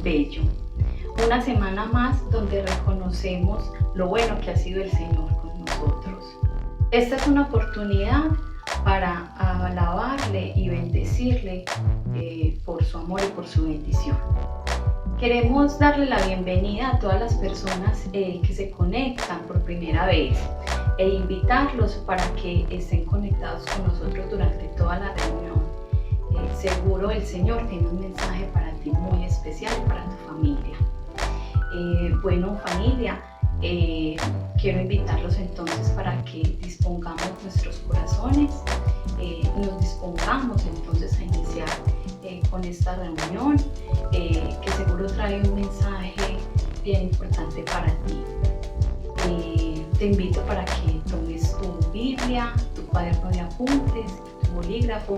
bello. Una semana más donde reconocemos lo bueno que ha sido el Señor con nosotros. Esta es una oportunidad para alabarle y bendecirle por su amor y por su bendición. Queremos darle la bienvenida a todas las personas que se conectan por primera vez e invitarlos para que estén conectados con nosotros durante toda la reunión. Seguro el Señor tiene un mensaje para ti muy especial y para tu familia. Bueno, familia, quiero invitarlos entonces para que dispongamos nuestros corazones, nos dispongamos entonces a iniciar con esta reunión que seguro trae un mensaje bien importante para ti. Te invito para que tomes tu Biblia, tu cuaderno de apuntes, tu bolígrafo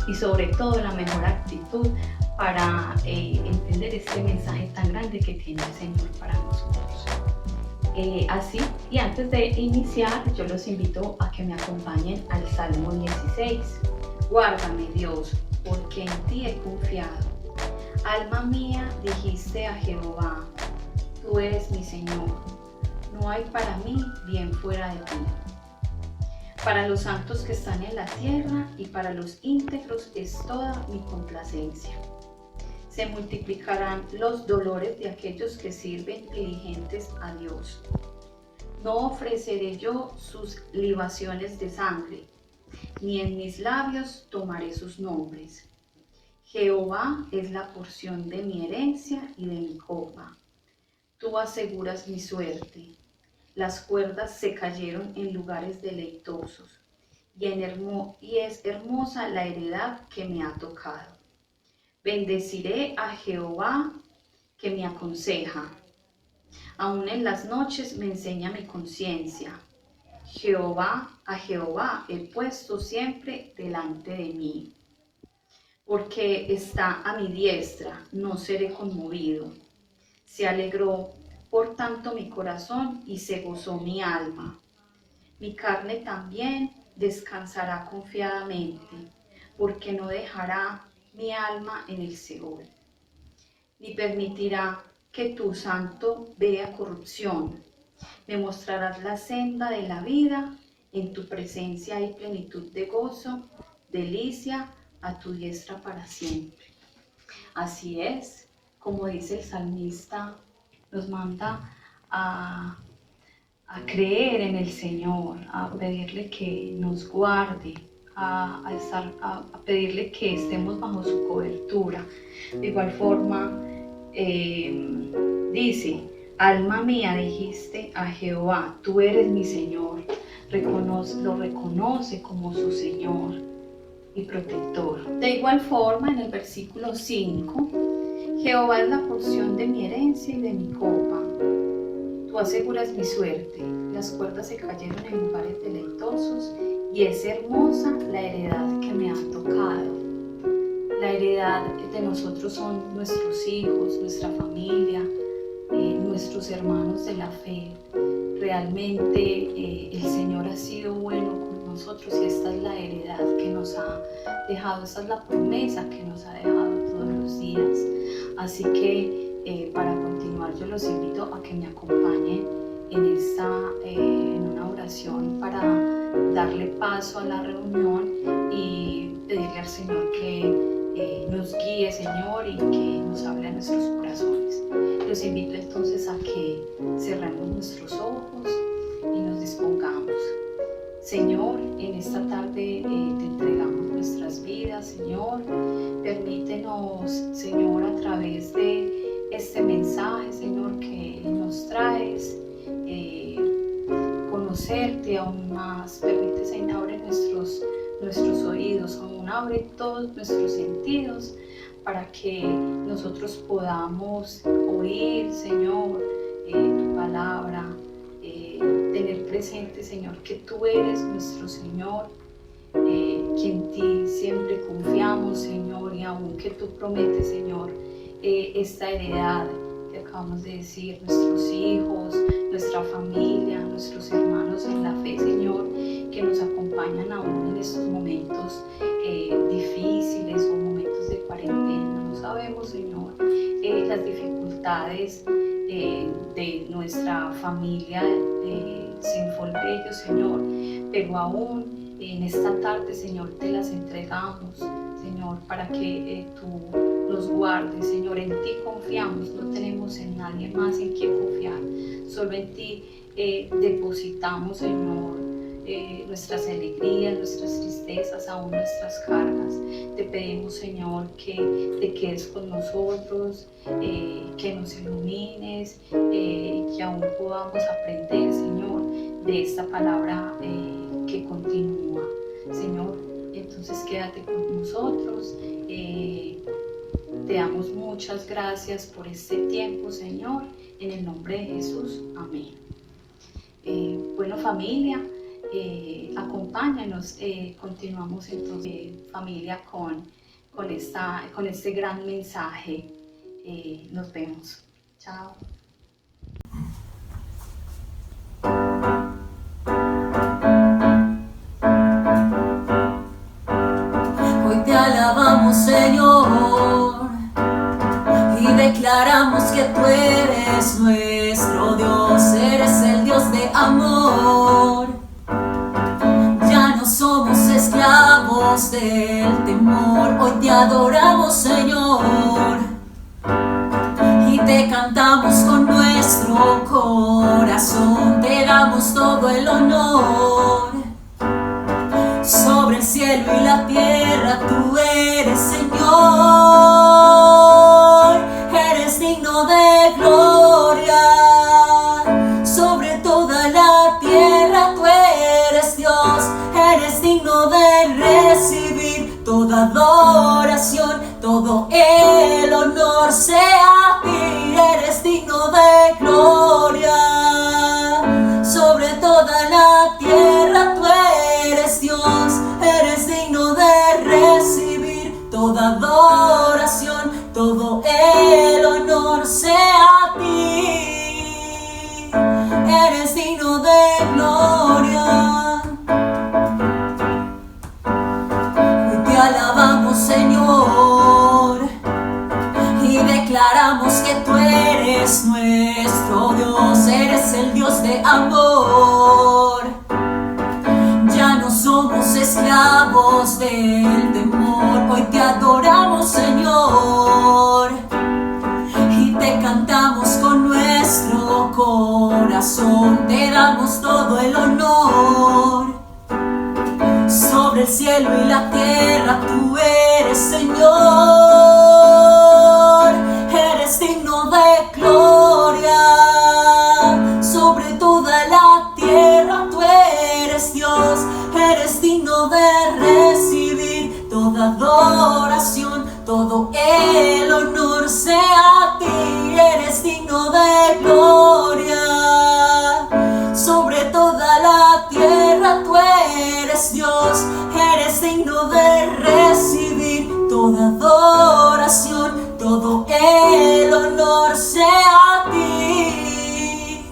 y sobre todo la mejor actitud para entender este mensaje tan grande que tiene el Señor para nosotros. Así, y antes de iniciar, yo los invito a que me acompañen al Salmo 16. Guárdame, Dios, porque en ti he confiado. Alma mía, dijiste a Jehová, tú eres mi Señor. No hay para mí bien fuera de ti. Para los santos que están en la tierra y para los íntegros es toda mi complacencia. Se multiplicarán los dolores de aquellos que sirven diligentes a Dios. No ofreceré yo sus libaciones de sangre, ni en mis labios tomaré sus nombres. Jehová es la porción de mi herencia y de mi copa. Tú aseguras mi suerte. Las cuerdas se cayeron en lugares deleitosos, y es hermosa la heredad que me ha tocado. Bendeciré a Jehová que me aconseja. Aún en las noches me enseña mi conciencia. A Jehová he puesto siempre delante de mí. Porque está a mi diestra, no seré conmovido. Se alegró por tanto mi corazón y se gozó mi alma. Mi carne también descansará confiadamente, porque no dejará mi alma en el Seol, ni permitirá que tu santo vea corrupción. Me mostrarás la senda de la vida, en tu presencia hay plenitud de gozo, delicia a tu diestra para siempre. Así es, como dice el salmista, nos manda a creer en el Señor, a pedirle que nos guarde, a pedirle que estemos bajo su cobertura. De igual forma, dice, alma mía, dijiste a Jehová, tú eres mi Señor. Lo reconoce como su Señor y protector. De igual forma, en el versículo 5, Jehová es la porción de mi herencia y de mi copa. Tú aseguras mi suerte, las cuerdas se cayeron en lugares deleitosos y es hermosa la heredad que me ha tocado. La heredad de nosotros son nuestros hijos, nuestra familia, nuestros hermanos de la fe. Realmente el Señor ha sido bueno con nosotros y esta es la heredad que nos ha dejado, esta es la promesa que nos ha dejado todos los días. Así que para continuar yo los invito a que me acompañen en una oración para darle paso a la reunión y pedirle al Señor que nos guíe, Señor, y que nos hable a nuestros corazones. Los invito entonces a que cerremos nuestros ojos y nos dispongamos. Señor, en esta tarde te entregamos nuestras vidas, Señor. Permítenos, Señor, a través de este mensaje, Señor, que nos traes, conocerte aún más. Permite, Señor, abre nuestros oídos, aún abre todos nuestros sentidos para que nosotros podamos oír, Señor, tu palabra, tener presente, Señor, que tú eres nuestro Señor, que en ti siempre confiamos, Señor, y aún que tú prometes, Señor, esta heredad que acabamos de decir, nuestros hijos, nuestra familia, nuestros hermanos en la fe, Señor, que nos acompañan aún en estos momentos difíciles o momentos de cuarentena. No sabemos, Señor, las dificultades de nuestra familia sin Folbello, Señor, pero aún en esta tarde, Señor, te las entregamos, Señor, para que tú nos guardes, Señor. En ti confiamos, no tenemos en nadie más en quien confiar, solo en ti depositamos, Señor, nuestras alegrías, nuestras tristezas, aún nuestras cargas. Te pedimos, Señor, que te quedes con nosotros, que nos ilumines, que aún podamos aprender, Señor, de esta palabra que continúa, Señor. Entonces quédate con nosotros. Te damos muchas gracias por este tiempo, Señor, en el nombre de Jesús. Amén. Bueno, familia, acompáñanos, continuamos entonces, familia, con este gran mensaje. Nos vemos. Chao. Hoy te alabamos, Señor, y declaramos que tú eres nuestro Dios, eres el Dios de amor. Ya no somos esclavos del temor, hoy te adoramos, Señor, y te cantamos con nuestro corazón, te damos todo el honor. Sobre el cielo y la tierra tú eres Señor, eres digno de gloria. Sobre toda la tierra tú eres Dios, eres digno de recibir toda adoración, todo el honor sea a ti, eres digno de gloria. Sobre toda la tierra tú eres Dios, eres digno de recibir toda adoración, todo el honor sea a ti, eres digno de gloria. Hoy te alabamos, Señor, y declaramos que tú eres nuestro Dios, eres el Dios de amor. Ya no somos esclavos del temor, hoy te adoramos, Señor, y te cantamos con nuestro corazón, te damos todo el honor. Sobre el cielo y la tierra tú eres Señor, eres digno de gloria. Sobre toda la tierra tú eres Dios, eres digno de recibir toda adoración, todo el honor sea a ti, eres digno de gloria. Sobre toda la tierra tú eres Dios, eres digno de recibir toda adoración, todo el honor sea a ti.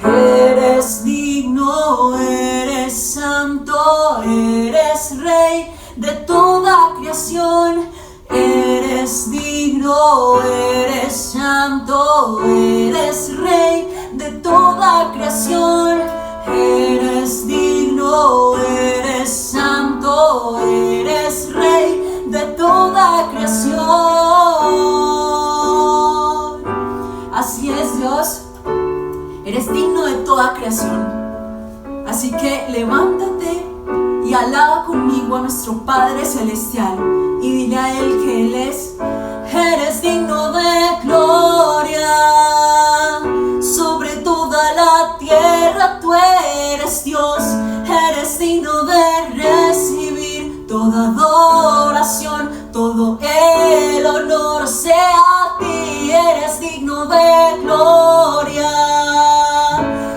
Eres digno, eres santo, eres rey de toda creación. Eres digno, eres santo, eres rey de toda creación. Eres digno, eres santo, eres rey de toda creación. Así es, Dios, eres digno de toda creación. Así que levántate y alaba conmigo a nuestro Padre Celestial y dile a Él que Él eres digno de gloria. Sobre toda la tierra tú eres Dios, eres digno de recibir toda adoración, todo el honor sea a ti, eres digno de gloria.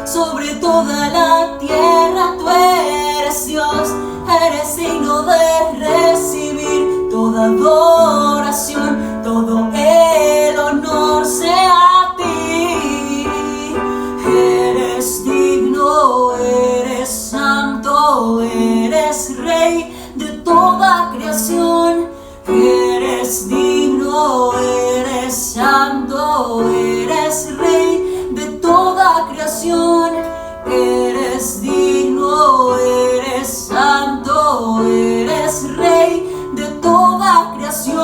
Sobre toda la tierra tú eres Dios, eres digno de recibir toda adoración, todo el honor sea a ti. Eres digno, eres santo, eres rey de toda creación. Eres eres digno, eres santo, eres rey de toda creación. Eres digno, eres santo, eres rey de toda creación.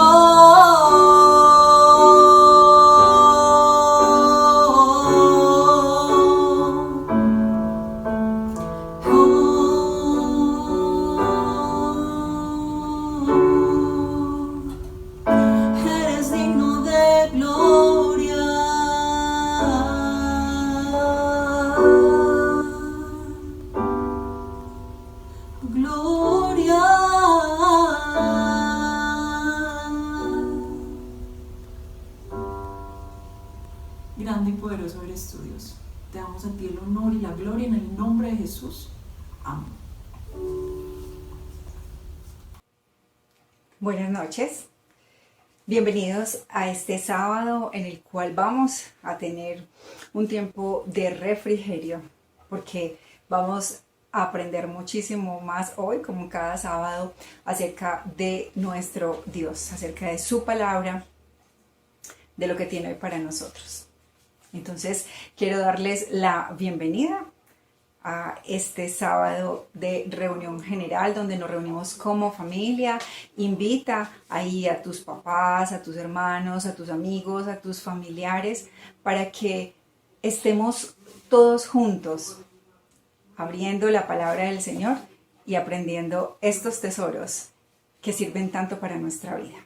Grande y poderoso eres tú, Dios. Te damos a ti el honor y la gloria en el nombre de Jesús. Amén. Buenas noches. Bienvenidos a este sábado en el cual vamos a tener un tiempo de refrigerio, porque vamos a aprender muchísimo más hoy, como cada sábado, acerca de nuestro Dios, acerca de su palabra, de lo que tiene hoy para nosotros. Entonces, quiero darles la bienvenida a este sábado de reunión general donde nos reunimos como familia. Invita ahí a tus papás, a tus hermanos, a tus amigos, a tus familiares, para que estemos todos juntos abriendo la palabra del Señor y aprendiendo estos tesoros que sirven tanto para nuestra vida.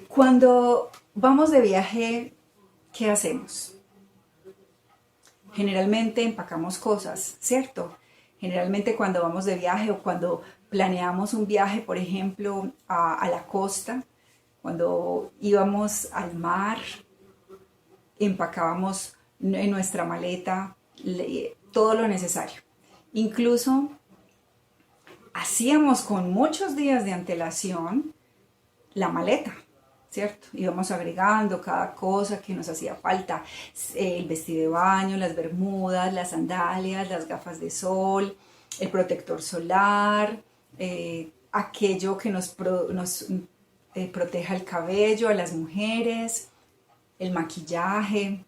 Cuando vamos de viaje, ¿qué hacemos? Generalmente empacamos cosas, ¿cierto? Generalmente cuando vamos de viaje o cuando planeamos un viaje, por ejemplo, a la costa, cuando íbamos al mar, empacábamos en nuestra maleta todo lo necesario. Incluso hacíamos con muchos días de antelación la maleta, ¿cierto? Íbamos agregando cada cosa que nos hacía falta, el vestido de baño, las bermudas, las sandalias, las gafas de sol, el protector solar, aquello que nos proteja el cabello a las mujeres, el maquillaje.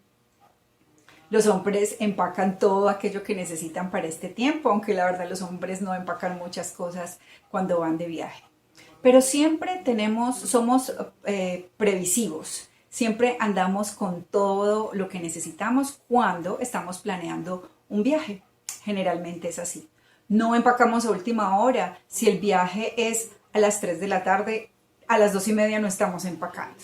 Los hombres empacan todo aquello que necesitan para este tiempo, aunque la verdad los hombres no empacan muchas cosas cuando van de viaje. Pero siempre somos previsivos, siempre andamos con todo lo que necesitamos cuando estamos planeando un viaje. Generalmente es así. No empacamos a última hora. Si el viaje es a las 3 de la tarde, a las 2:30 no estamos empacando,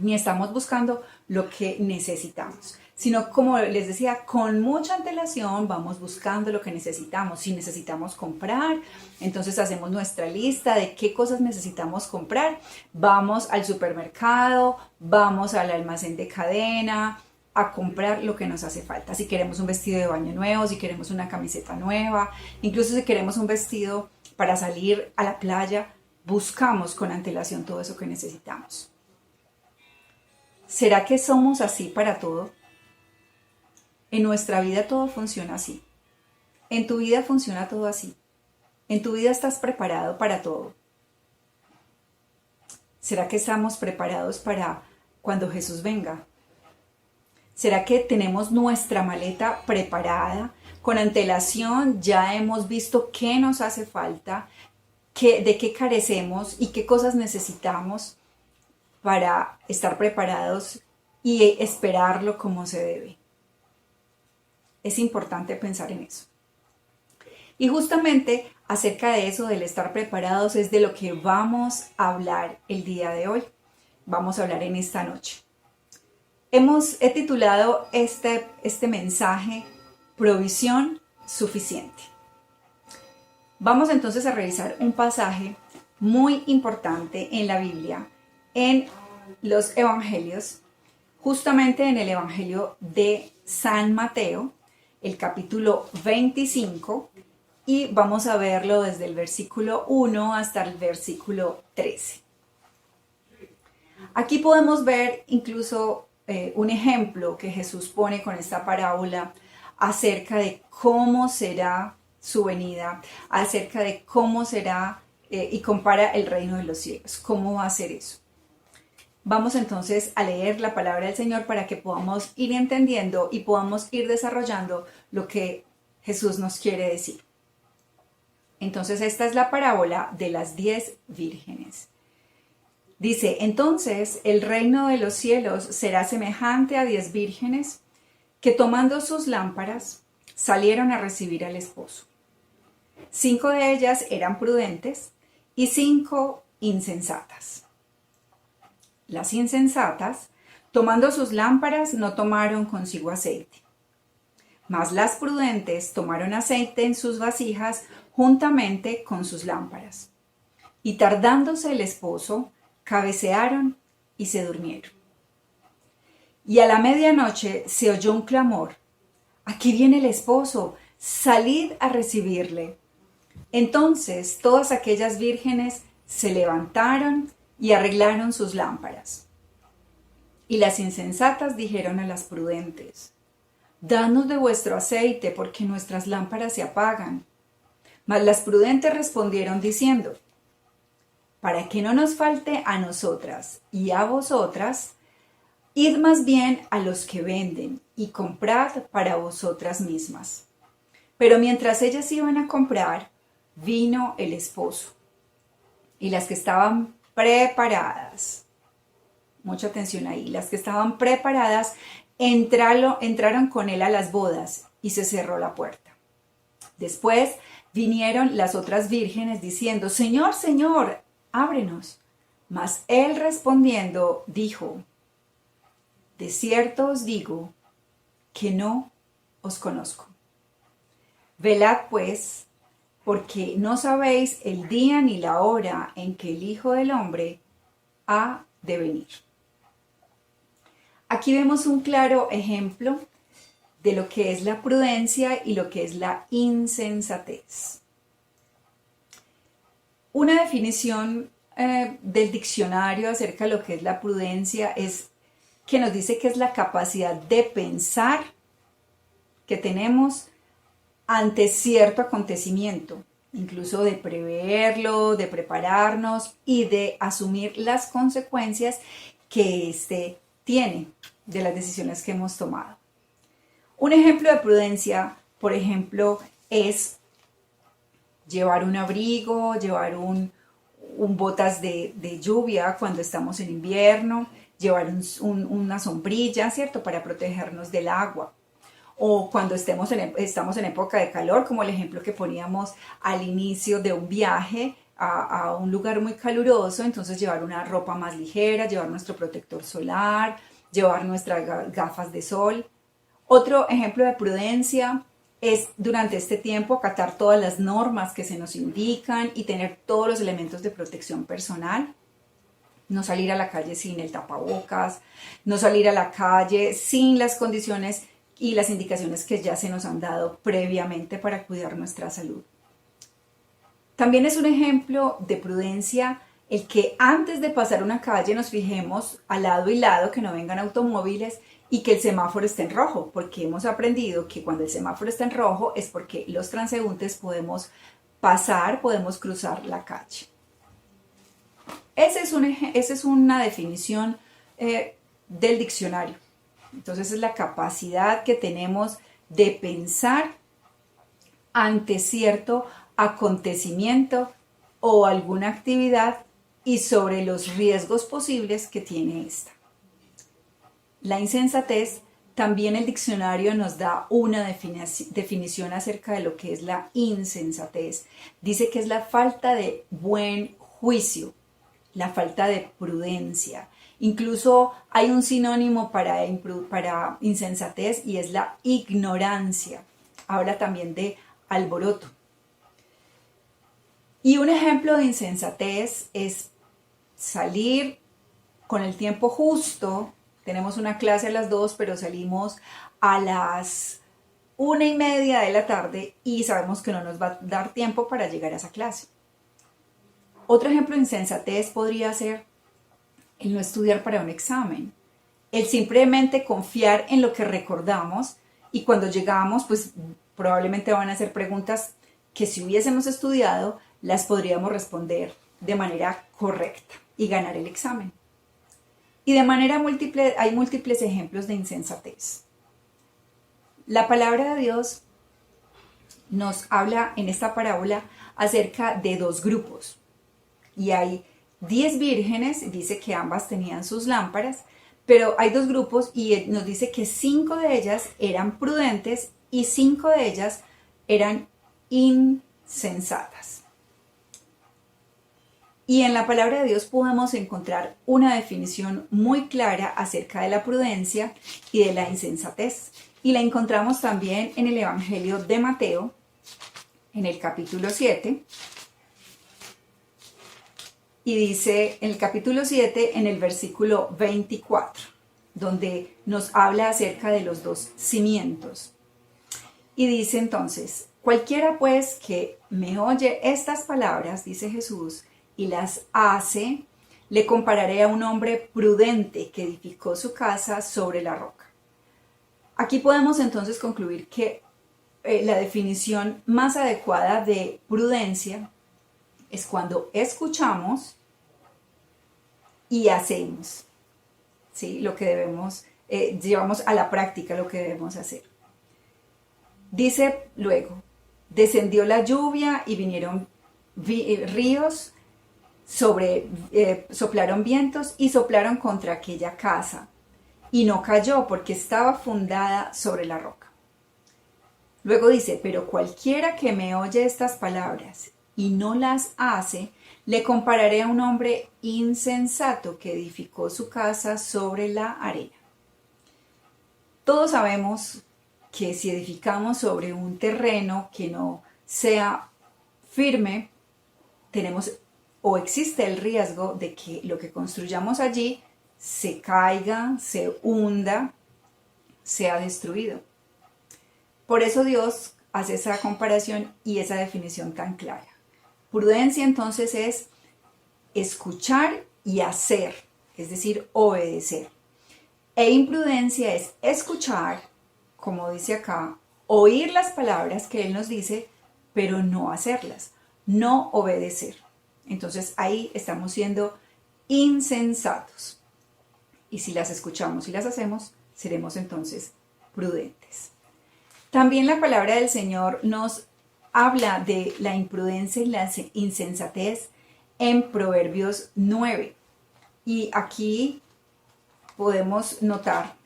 ni estamos buscando lo que necesitamos, sino, como les decía, con mucha antelación vamos buscando lo que necesitamos. Si necesitamos comprar, entonces hacemos nuestra lista de qué cosas necesitamos comprar. Vamos al supermercado, vamos al almacén de cadena a comprar lo que nos hace falta. Si queremos un vestido de baño nuevo, si queremos una camiseta nueva, incluso si queremos un vestido para salir a la playa, buscamos con antelación todo eso que necesitamos. ¿Será que somos así para todo? En nuestra vida todo funciona así. En tu vida funciona todo así. En tu vida estás preparado para todo. ¿Será que estamos preparados para cuando Jesús venga? ¿Será que tenemos nuestra maleta preparada? Con antelación ya hemos visto qué nos hace falta, de qué carecemos y qué cosas necesitamos para estar preparados y esperarlo como se debe. Es importante pensar en eso. Y justamente acerca de eso, del estar preparados, es de lo que vamos a hablar el día de hoy. Vamos a hablar en esta noche. He titulado este mensaje Provisión Suficiente. Vamos entonces a revisar un pasaje muy importante en la Biblia, en los Evangelios, justamente en el Evangelio de San Mateo, el capítulo 25, y vamos a verlo desde el versículo 1 hasta el versículo 13. Aquí podemos ver incluso un ejemplo que Jesús pone con esta parábola acerca de cómo será su venida, acerca de cómo será y compara el reino de los cielos. ¿Cómo va a ser eso? Vamos entonces a leer la palabra del Señor para que podamos ir entendiendo y podamos ir desarrollando lo que Jesús nos quiere decir. Entonces esta es la parábola de las 10 vírgenes. Dice, entonces el reino de los cielos será semejante a 10 vírgenes que tomando sus lámparas salieron a recibir al esposo. 5 de ellas eran prudentes y 5 insensatas. Las insensatas, tomando sus lámparas, no tomaron consigo aceite. Mas las prudentes tomaron aceite en sus vasijas juntamente con sus lámparas. Y tardándose el esposo, cabecearon y se durmieron. Y a la medianoche se oyó un clamor: aquí viene el esposo, salid a recibirle. Entonces todas aquellas vírgenes se levantaron y arreglaron sus lámparas. Y las insensatas dijeron a las prudentes: danos de vuestro aceite, porque nuestras lámparas se apagan. Mas las prudentes respondieron diciendo: para que no nos falte a nosotras y a vosotras, id más bien a los que venden y comprad para vosotras mismas. Pero mientras ellas iban a comprar, vino el esposo. Y las que estaban preparadas, mucha atención ahí, las que estaban preparadas entraron con él a las bodas y se cerró la puerta. Después vinieron las otras vírgenes diciendo: Señor, Señor, ábrenos. Mas él respondiendo dijo: de cierto os digo que no os conozco. Velad pues, porque no sabéis el día ni la hora en que el Hijo del Hombre ha de venir. Aquí vemos un claro ejemplo de lo que es la prudencia y lo que es la insensatez. Una definición del diccionario acerca de lo que es la prudencia es que nos dice que es la capacidad de pensar que tenemos ante cierto acontecimiento, incluso de preverlo, de prepararnos y de asumir las consecuencias que éste tiene de las decisiones que hemos tomado. Un ejemplo de prudencia, por ejemplo, es llevar un abrigo, llevar un botas de lluvia cuando estamos en invierno, llevar una sombrilla, ¿cierto?, para protegernos del agua. O cuando estamos en época de calor, como el ejemplo que poníamos al inicio de un viaje a un lugar muy caluroso, entonces llevar una ropa más ligera, llevar nuestro protector solar, llevar nuestras gafas de sol. Otro ejemplo de prudencia es durante este tiempo acatar todas las normas que se nos indican y tener todos los elementos de protección personal. No salir a la calle sin el tapabocas, no salir a la calle sin las condiciones y las indicaciones que ya se nos han dado previamente para cuidar nuestra salud. También es un ejemplo de prudencia el que antes de pasar una calle nos fijemos al lado y lado que no vengan automóviles y que el semáforo esté en rojo, porque hemos aprendido que cuando el semáforo está en rojo es porque los transeúntes podemos pasar, podemos cruzar la calle. Esa es una definición del diccionario. Entonces es la capacidad que tenemos de pensar ante cierto acontecimiento o alguna actividad y sobre los riesgos posibles que tiene esta. La insensatez, también el diccionario nos da una definición acerca de lo que es la insensatez. Dice que es la falta de buen juicio, la falta de prudencia. Incluso hay un sinónimo para insensatez y es la ignorancia. Habla también de alboroto. Y un ejemplo de insensatez es salir con el tiempo justo. Tenemos una clase a las 2, pero salimos a las 1:30 de la tarde y sabemos que no nos va a dar tiempo para llegar a esa clase. Otro ejemplo de insensatez podría ser el no estudiar para un examen, el simplemente confiar en lo que recordamos y cuando llegamos, pues probablemente van a hacer preguntas que si hubiésemos estudiado las podríamos responder de manera correcta y ganar el examen. Y de manera múltiple, hay múltiples ejemplos de insensatez. La palabra de Dios nos habla en esta parábola acerca de dos grupos. Y hay 10 vírgenes, dice que ambas tenían sus lámparas, pero hay dos grupos y nos dice que 5 de ellas eran prudentes y 5 de ellas eran insensatas. Y en la palabra de Dios podemos encontrar una definición muy clara acerca de la prudencia y de la insensatez. Y la encontramos también en el Evangelio de Mateo, en el capítulo 7. Y dice en el capítulo 7, en el versículo 24, donde nos habla acerca de los dos cimientos. Y dice entonces, cualquiera pues que me oye estas palabras, dice Jesús, y las hace, le compararé a un hombre prudente que edificó su casa sobre la roca. Aquí podemos entonces concluir que la definición más adecuada de prudencia es cuando escuchamos y hacemos, ¿sí? Lo que debemos, llevamos a la práctica lo que debemos hacer. Dice luego, descendió la lluvia y vinieron ríos, soplaron vientos y soplaron contra aquella casa, y no cayó porque estaba fundada sobre la roca. Luego dice, pero cualquiera que me oye estas palabras y no las hace, le compararé a un hombre insensato que edificó su casa sobre la arena. Todos sabemos que si edificamos sobre un terreno que no sea firme, tenemos o existe el riesgo de que lo que construyamos allí se caiga, se hunda, sea destruido. Por eso Dios hace esa comparación y esa definición tan clara. Prudencia entonces es escuchar y hacer, es decir, obedecer. E imprudencia es escuchar, como dice acá, oír las palabras que Él nos dice, pero no hacerlas, no obedecer. Entonces ahí estamos siendo insensatos. Y si las escuchamos y las hacemos, seremos entonces prudentes. También la palabra del Señor nos habla de la imprudencia y la insensatez en Proverbios 9. Y aquí podemos notar,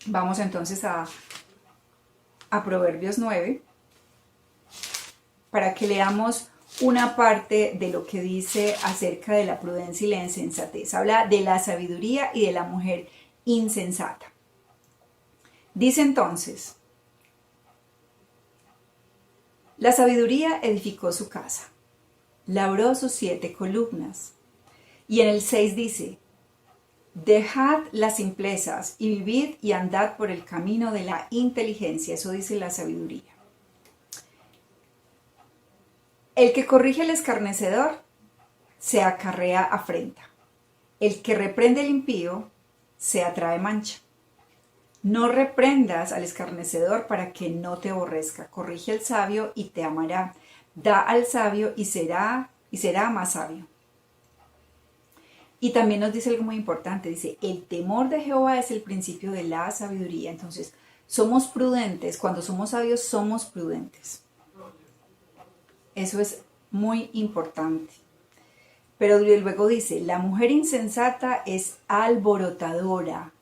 vamos entonces a Proverbios 9, para que leamos una parte de lo que dice acerca de la prudencia y la insensatez. Habla de la sabiduría y de la mujer insensata. Dice entonces, la sabiduría edificó su casa, labró sus 7 columnas. Y en el 6 dice, dejad las simplezas y vivid y andad por el camino de la inteligencia. Eso dice la sabiduría. El que corrige al escarnecedor se acarrea afrenta. El que reprende al impío se atrae mancha. No reprendas al escarnecedor para que no te aborrezca. Corrige al sabio y te amará. Da al sabio y será más sabio. Y también nos dice algo muy importante. Dice, el temor de Jehová es el principio de la sabiduría. Entonces, somos prudentes. Cuando somos sabios, somos prudentes. Eso es muy importante. Pero luego dice, la mujer insensata es alborotadora,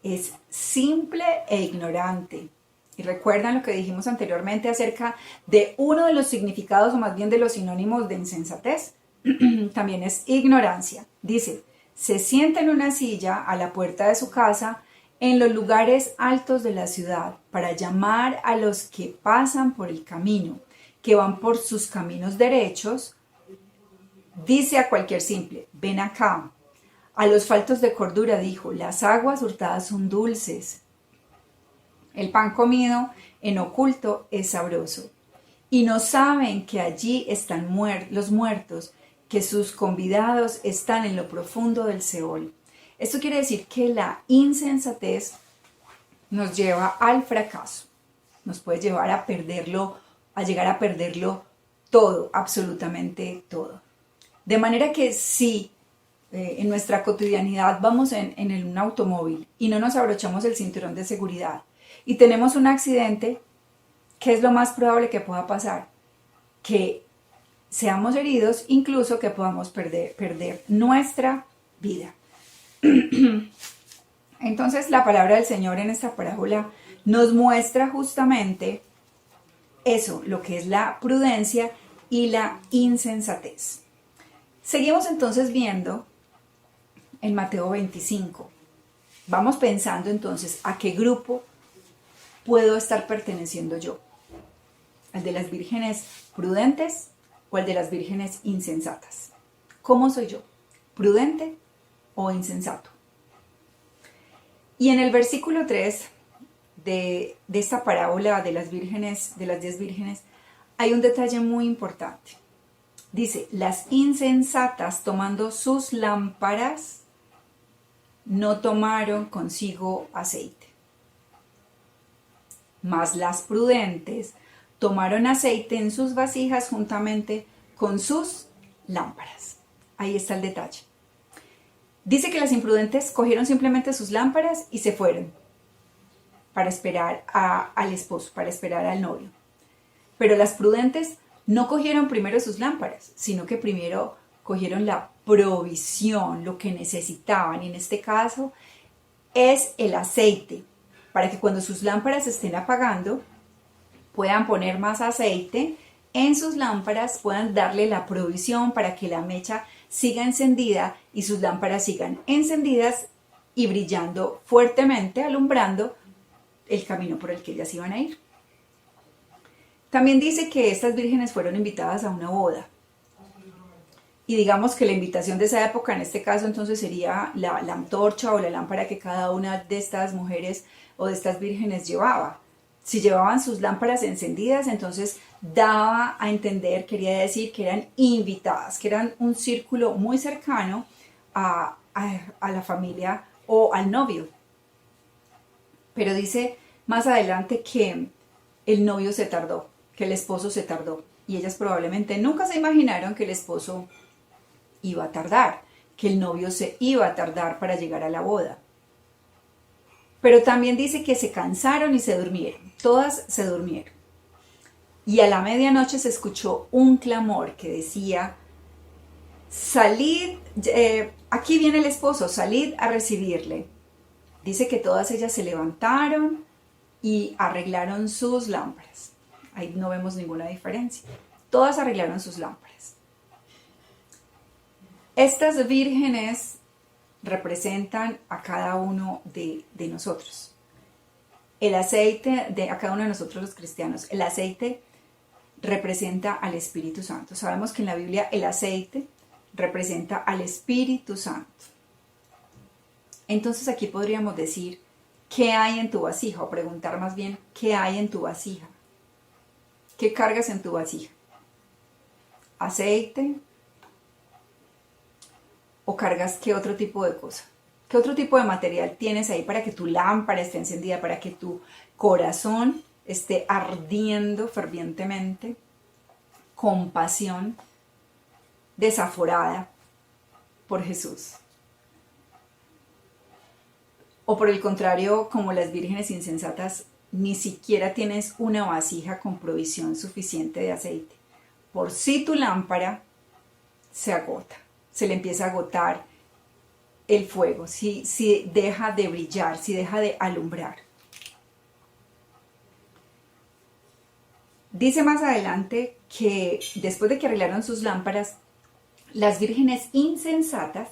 es simple e ignorante. Y recuerdan lo que dijimos anteriormente acerca de uno de los significados, o más bien de los sinónimos de insensatez, también es ignorancia. Dice, se sienta en una silla a la puerta de su casa, en los lugares altos de la ciudad, para llamar a los que pasan por el camino, que van por sus caminos derechos. Dice a cualquier simple, ven acá. A los faltos de cordura dijo, las aguas hurtadas son dulces. El pan comido en oculto es sabroso. Y no saben que allí están los muertos, que sus convidados están en lo profundo del Seol. Esto quiere decir que la insensatez nos lleva al fracaso. Nos puede llevar a perderlo, a llegar a perderlo todo, absolutamente todo. De manera que si en nuestra cotidianidad vamos en un automóvil y no nos abrochamos el cinturón de seguridad y tenemos un accidente, ¿qué es lo más probable que pueda pasar? Que seamos heridos, incluso que podamos perder nuestra vida. Entonces la palabra del Señor en esta parábola nos muestra justamente eso, lo que es la prudencia y la insensatez. Seguimos entonces viendo en Mateo 25. Vamos pensando entonces a qué grupo puedo estar perteneciendo yo. ¿Al de las vírgenes prudentes o al de las vírgenes insensatas? ¿Cómo soy yo? ¿Prudente o insensato? Y en el versículo 3 de esta parábola de las 10 vírgenes, hay un detalle muy importante. Dice, las insensatas tomando sus lámparas no tomaron consigo aceite, mas las prudentes tomaron aceite en sus vasijas juntamente con sus lámparas. Ahí está el detalle. Dice que las imprudentes cogieron simplemente sus lámparas y se fueron para esperar al esposo, para esperar al novio. Pero las prudentes no cogieron primero sus lámparas, sino que primero cogieron la provisión, lo que necesitaban. Y en este caso es el aceite, para que cuando sus lámparas se estén apagando, puedan poner más aceite en sus lámparas, puedan darle la provisión para que la mecha siga encendida y sus lámparas sigan encendidas y brillando fuertemente, alumbrando el camino por el que ellas iban a ir. También dice que estas vírgenes fueron invitadas a una boda. Y digamos que la invitación de esa época, en este caso entonces sería la antorcha o la lámpara que cada una de estas mujeres o de estas vírgenes llevaba. Si llevaban sus lámparas encendidas, entonces daba a entender, quería decir que eran invitadas, que eran un círculo muy cercano a la familia o al novio. Pero dice más adelante que el novio se tardó, que el esposo se tardó. Y ellas probablemente nunca se imaginaron que el esposo iba a tardar, que el novio se iba a tardar para llegar a la boda. Pero también dice que se cansaron y se durmieron. Todas se durmieron. Y a la medianoche se escuchó un clamor que decía, salid, aquí viene el esposo, salid a recibirle. Dice que todas ellas se levantaron y arreglaron sus lámparas. Ahí no vemos ninguna diferencia. Todas arreglaron sus lámparas. Estas vírgenes representan a cada uno de nosotros. El aceite, a cada uno de nosotros los cristianos, el aceite representa al Espíritu Santo. Sabemos que en la Biblia el aceite representa al Espíritu Santo. Entonces aquí podríamos decir, ¿qué hay en tu vasija? O preguntar más bien, ¿qué hay en tu vasija? ¿Qué cargas en tu vasija? ¿Aceite? ¿O cargas qué otro tipo de cosa? ¿Qué otro tipo de material tienes ahí para que tu lámpara esté encendida, para que tu corazón esté ardiendo fervientemente, con pasión desaforada por Jesús? O por el contrario, como las vírgenes insensatas, ni siquiera tienes una vasija con provisión suficiente de aceite. Por si tu lámpara se agota, se le empieza a agotar el fuego, si deja de brillar, si deja de alumbrar. Dice más adelante que después de que arreglaron sus lámparas, las vírgenes insensatas,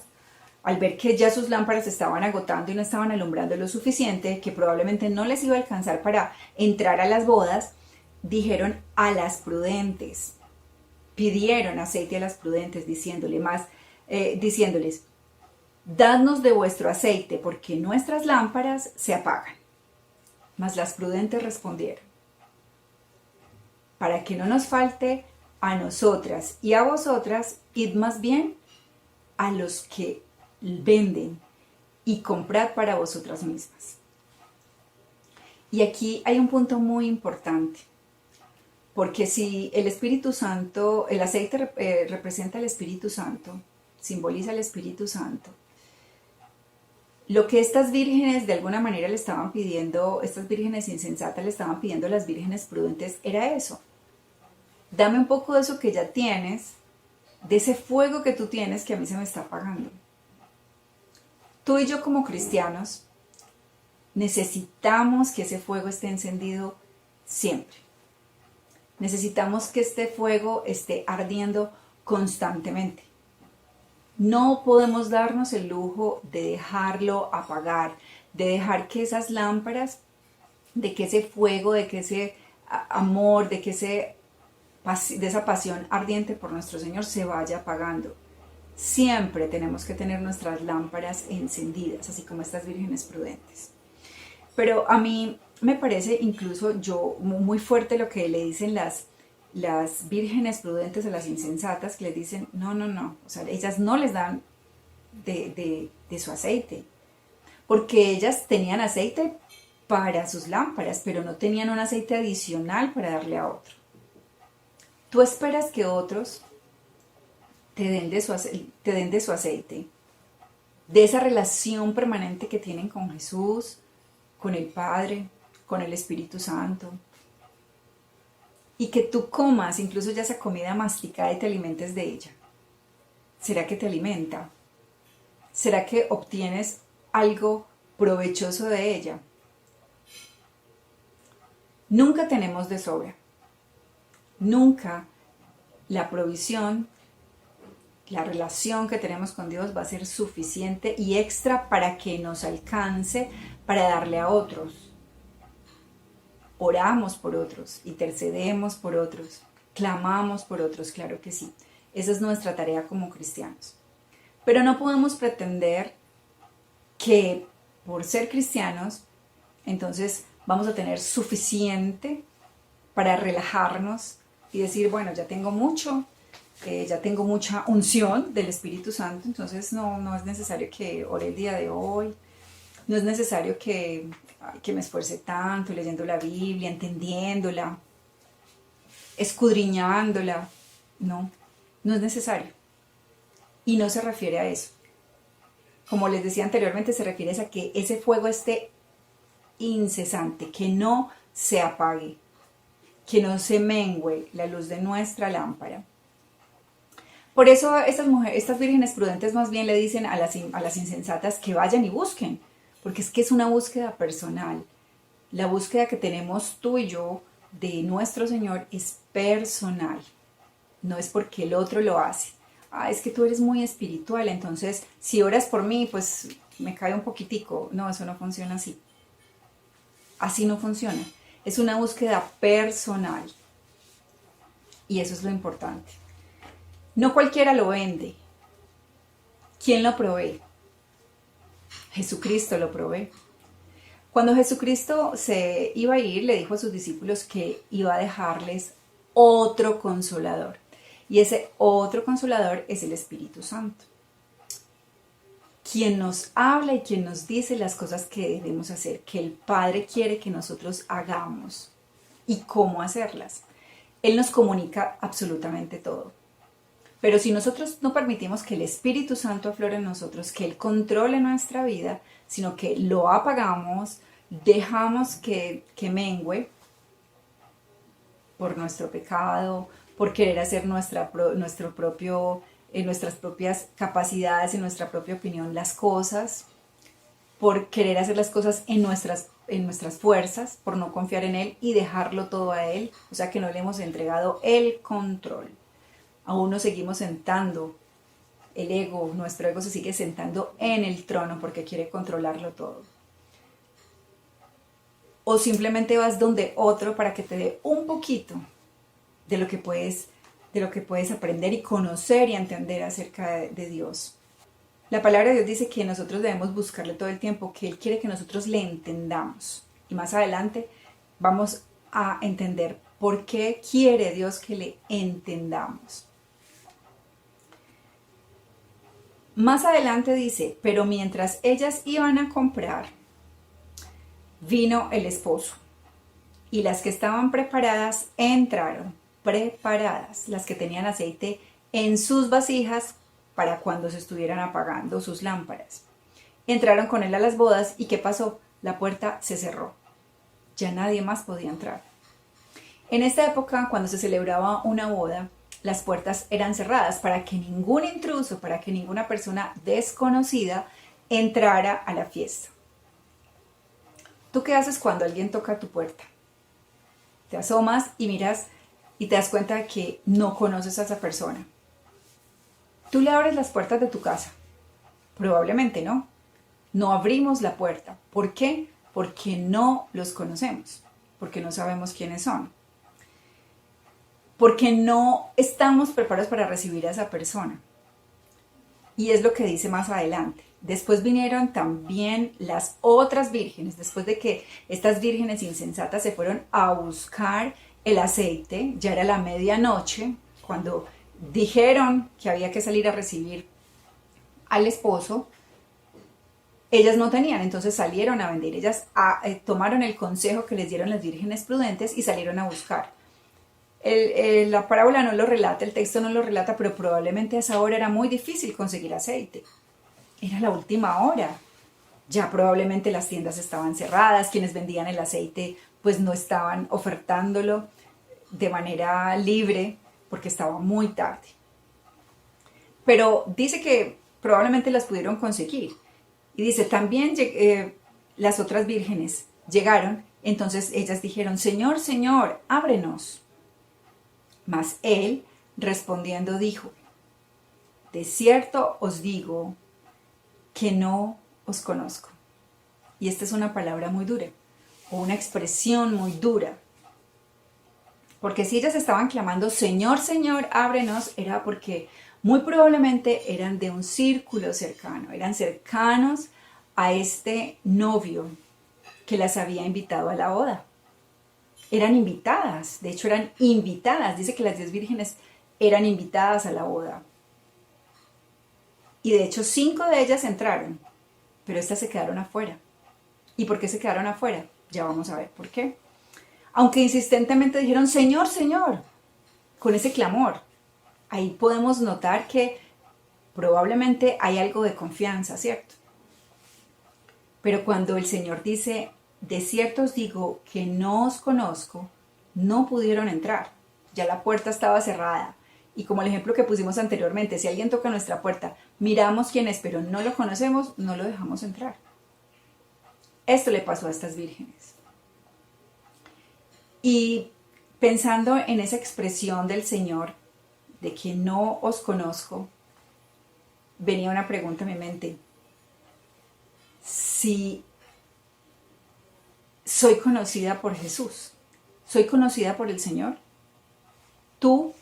al ver que ya sus lámparas estaban agotando y no estaban alumbrando lo suficiente, que probablemente no les iba a alcanzar para entrar a las bodas, dijeron a las prudentes, pidieron aceite a las prudentes, diciéndoles, dadnos de vuestro aceite, porque nuestras lámparas se apagan. Mas las prudentes respondieron, para que no nos falte a nosotras y a vosotras, id más bien a los que venden y comprad para vosotras mismas. Y aquí hay un punto muy importante, Porque si el Espíritu Santo, el aceite representa el Espíritu Santo, simboliza el Espíritu Santo, lo que estas vírgenes de alguna manera le estaban pidiendo, estas vírgenes insensatas le estaban pidiendo a las vírgenes prudentes, era eso. Dame un poco de eso que ya tienes, de ese fuego que tú tienes que a mí se me está apagando. Tú y yo como cristianos necesitamos que ese fuego esté encendido siempre. Necesitamos que este fuego esté ardiendo constantemente. No podemos darnos el lujo de dejarlo apagar, de dejar que esas lámparas, de que ese fuego, de que ese amor, de que de esa pasión ardiente por nuestro Señor se vaya apagando. Siempre tenemos que tener nuestras lámparas encendidas, así como estas vírgenes prudentes. Pero a mí me parece incluso muy fuerte lo que le dicen las vírgenes prudentes a las insensatas, que les dicen, no, o sea, ellas no les dan de su aceite, porque ellas tenían aceite para sus lámparas, pero no tenían un aceite adicional para darle a otro. Tú esperas que otros te den de su aceite, de esa relación permanente que tienen con Jesús, con el Padre, con el Espíritu Santo, y que tú comas incluso ya esa comida masticada y te alimentes de ella. ¿Será que te alimenta? ¿Será que obtienes algo provechoso de ella? Nunca tenemos de sobra. Nunca la provisión, la relación que tenemos con Dios va a ser suficiente y extra para que nos alcance para darle a otros. Oramos por otros, intercedemos por otros, clamamos por otros, claro que sí. Esa es nuestra tarea como cristianos. Pero no podemos pretender que por ser cristianos, entonces vamos a tener suficiente para relajarnos y decir, bueno, ya tengo mucho, ya tengo mucha unción del Espíritu Santo, entonces no es necesario que ore el día de hoy, no es necesario que me esfuerce tanto leyendo la Biblia, entendiéndola, escudriñándola. No es necesario. Y no se refiere a eso. Como les decía anteriormente, se refiere a que ese fuego esté incesante, que no se apague, que no se mengüe la luz de nuestra lámpara. Por eso estas vírgenes prudentes más bien le dicen a las insensatas que vayan y busquen, porque es que es una búsqueda personal. La búsqueda que tenemos tú y yo de nuestro Señor es personal. No es porque el otro lo hace. Es que tú eres muy espiritual, entonces si oras por mí, pues me cae un poquitico. No, eso no funciona así. Así no funciona. Es una búsqueda personal. Y eso es lo importante. No cualquiera lo vende. ¿Quién lo provee? Jesucristo lo provee. Cuando Jesucristo se iba a ir, le dijo a sus discípulos que iba a dejarles otro consolador. Y ese otro consolador es el Espíritu Santo, quien nos habla y quien nos dice las cosas que debemos hacer, que el Padre quiere que nosotros hagamos y cómo hacerlas. Él nos comunica absolutamente todo. Pero si nosotros no permitimos que el Espíritu Santo aflore en nosotros, que Él controle nuestra vida, sino que lo apagamos, dejamos que mengüe por nuestro pecado, por querer hacer nuestras propias capacidades, en nuestra propia opinión, las cosas, por querer hacer las cosas en nuestras fuerzas, por no confiar en Él y dejarlo todo a Él, o sea que no le hemos entregado el control. Aún nos seguimos sentando, nuestro ego se sigue sentando en el trono porque quiere controlarlo todo. O simplemente vas donde otro para que te dé un poquito de lo que puedes aprender y conocer y entender acerca de Dios. La palabra de Dios dice que nosotros debemos buscarle todo el tiempo, que Él quiere que nosotros le entendamos. Y más adelante vamos a entender por qué quiere Dios que le entendamos. Más adelante dice, pero mientras ellas iban a comprar, vino el esposo. Y las que estaban preparadas entraron, preparadas, las que tenían aceite en sus vasijas para cuando se estuvieran apagando sus lámparas. Entraron con él a las bodas y ¿qué pasó? La puerta se cerró. Ya nadie más podía entrar. En esta época, cuando se celebraba una boda, las puertas eran cerradas para que ningún intruso, para que ninguna persona desconocida entrara a la fiesta. ¿Tú qué haces cuando alguien toca tu puerta? Te asomas y miras y te das cuenta de que no conoces a esa persona. ¿Tú le abres las puertas de tu casa? Probablemente no. No abrimos la puerta. ¿Por qué? Porque no los conocemos, porque no sabemos quiénes son, porque no estamos preparados para recibir a esa persona. Y es lo que dice más adelante. Después vinieron también las otras vírgenes, después de que estas vírgenes insensatas se fueron a buscar el aceite, ya era la medianoche, cuando dijeron que había que salir a recibir al esposo, ellas no tenían, entonces salieron a vender. Ellas tomaron el consejo que les dieron las vírgenes prudentes y salieron a buscar. La parábola no lo relata, el texto no lo relata, pero probablemente a esa hora era muy difícil conseguir aceite. Era la última hora. Ya probablemente las tiendas estaban cerradas, quienes vendían el aceite pues no estaban ofertándolo de manera libre porque estaba muy tarde. Pero dice que probablemente las pudieron conseguir. Y dice, también las otras vírgenes llegaron, entonces ellas dijeron, Señor, Señor, ábrenos. Mas él, respondiendo, dijo, de cierto os digo que no os conozco. Y esta es una palabra muy dura, o una expresión muy dura. Porque si ellas estaban clamando, Señor, Señor, ábrenos, era porque muy probablemente eran de un círculo cercano, eran cercanos a este novio que las había invitado a la boda. Eran invitadas, de hecho eran invitadas, dice que las 10 vírgenes eran invitadas a la boda. Y de hecho 5 de ellas entraron, pero estas se quedaron afuera. ¿Y por qué se quedaron afuera? Ya vamos a ver por qué. Aunque insistentemente dijeron, Señor, Señor, con ese clamor, ahí podemos notar que probablemente hay algo de confianza, ¿cierto? Pero cuando el Señor dice, de cierto os digo que no os conozco, no pudieron entrar. Ya la puerta estaba cerrada. Y como el ejemplo que pusimos anteriormente, si alguien toca nuestra puerta, miramos quién es, pero no lo conocemos, no lo dejamos entrar. Esto le pasó a estas vírgenes. Y pensando en esa expresión del Señor, de que no os conozco, venía una pregunta a mi mente. Si soy conocida por Jesús, soy conocida por el Señor, ¿tú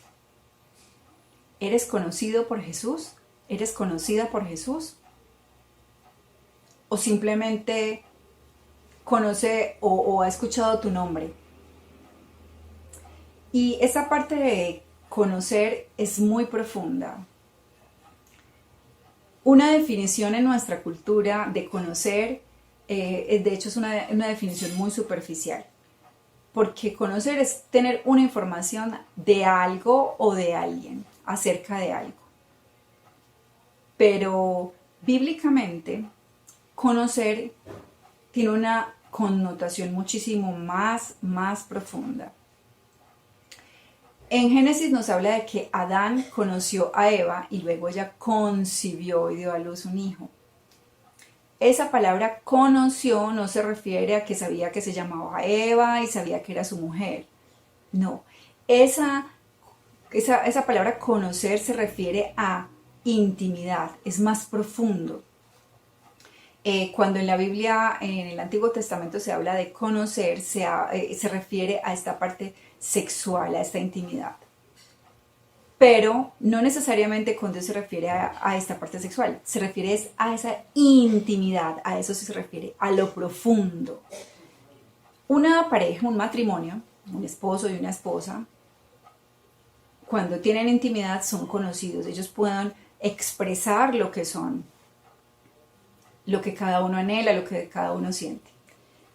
eres conocido por Jesús? ¿Eres conocida por Jesús? ¿O simplemente conoce o ha escuchado tu nombre? Y esa parte de conocer es muy profunda. Una definición en nuestra cultura de conocer, de hecho es una definición muy superficial, porque conocer es tener una información de algo o de alguien, acerca de algo. Pero bíblicamente, conocer tiene una connotación muchísimo más profunda. En Génesis nos habla de que Adán conoció a Eva y luego ella concibió y dio a luz un hijo. Esa palabra conoció no se refiere a que sabía que se llamaba Eva y sabía que era su mujer. No, esa palabra conocer se refiere a intimidad, es más profundo. Cuando en la Biblia, en el Antiguo Testamento se habla de conocer, se refiere a esta parte sexual, a esta intimidad. Pero no necesariamente cuando se refiere a esta parte sexual, se refiere a esa intimidad, a eso se refiere, a lo profundo. Una pareja, un matrimonio, un esposo y una esposa, cuando tienen intimidad son conocidos, ellos pueden expresar lo que son, lo que cada uno anhela, lo que cada uno siente.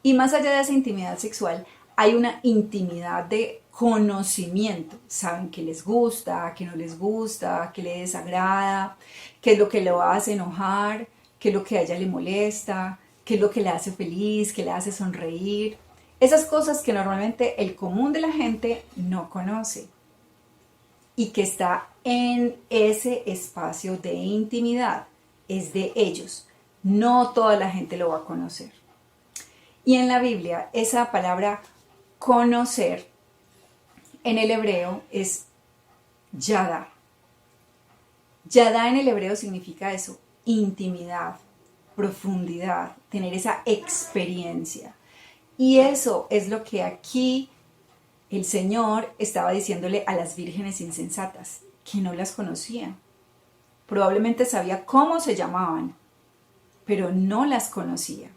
Y más allá de esa intimidad sexual, hay una intimidad de conocimiento. Saben qué les gusta, qué no les gusta, qué le desagrada, qué es lo que lo hace enojar, qué es lo que a ella le molesta, qué es lo que le hace feliz, qué le hace sonreír. Esas cosas que normalmente el común de la gente no conoce y que está en ese espacio de intimidad, es de ellos. No toda la gente lo va a conocer. Y en la Biblia, esa palabra conocer en el hebreo es yada. Yada en el hebreo significa eso, intimidad, profundidad, tener esa experiencia. Y eso es lo que aquí el Señor estaba diciéndole a las vírgenes insensatas, que no las conocían. Probablemente sabía cómo se llamaban, pero no las conocía.